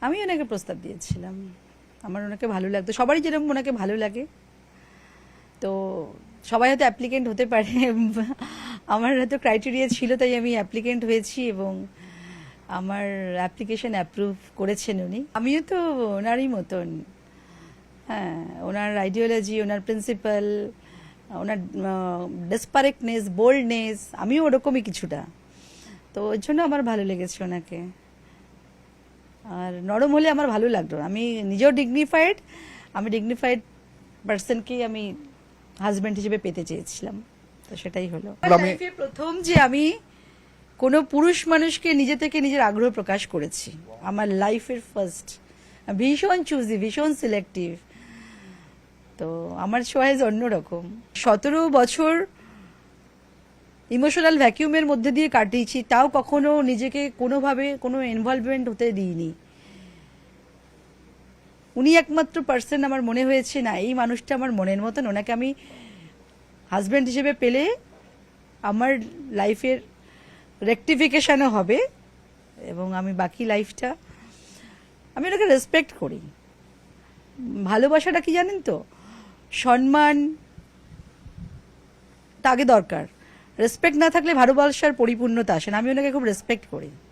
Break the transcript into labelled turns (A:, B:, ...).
A: আমি ওনাকে প্রস্তাব দিয়েছিলাম, আমার ওনাকে ভালো লাগতো, সবারই যেরকম ওনাকে ভালো লাগে। তো সবাই হয়তো অ্যাপ্লিকেন্ট হতে পারে, আমার হয়তো ক্রাইটেরিয়া ছিল, তাই আমি অ্যাপ্লিকেন্ট হয়েছি এবং আমার অ্যাপ্লিকেশন অ্যাপ্রুভ করেছেন উনি। আমিও তো ওনারই মতন, হ্যাঁ, ওনার আইডিওলজি, ওনার প্রিন্সিপাল, ওনার ডেসপারেটনেস, বোল্ডনেস, আমিও ওরকমই কিছুটা। তো ওর জন্য আমার ভালো লেগেছে ওনাকে। আর নরম হলে আমার ভালো লাগতো, আমি নিজেও ডিগনিফাইড, আমি ডিগনিফাইড পার্সনকেই আমি হাজব্যান্ড হিসেবে পেতে চেয়েছিলাম, তো সেটাই হলো। লাইফে প্রথম যে আমি কোনো পুরুষ মানুষকে নিজে থেকে নিজের আগ্রহ প্রকাশ করেছি, আমার লাইফের ফার্স্ট। ভীষণ চুজি, ভীষণ সিলেক্টিভ, তো আমার চয়েস অন্যরকম। 17 বছর ইমোশনাল ভ্যাকিউমের মধ্যে দিয়ে কাটিয়েছি, তাও কখনো নিজেকে কোনোভাবে কোনো ইনভলভমেন্ট হতে দিইনি। উনি একমাত্র পার্সন আমার মনে হয়েছে, না এই মানুষটা আমার মনের মতন, ওনাকে আমি হাজব্যান্ড হিসেবে পেলে আমার লাইফের রেকটিফিকেশনও হবে এবং আমি বাকি লাইফটা, আমি ওনাকে রেসপেক্ট করি। ভালোবাসাটা কি জানেন তো, সম্মান তা আগে দরকার, রেসপেক্ট না থাকলে ভালোবাসার পরিপূর্ণতা আসে না। আমি ওনাকে খুব রেসপেক্ট করি।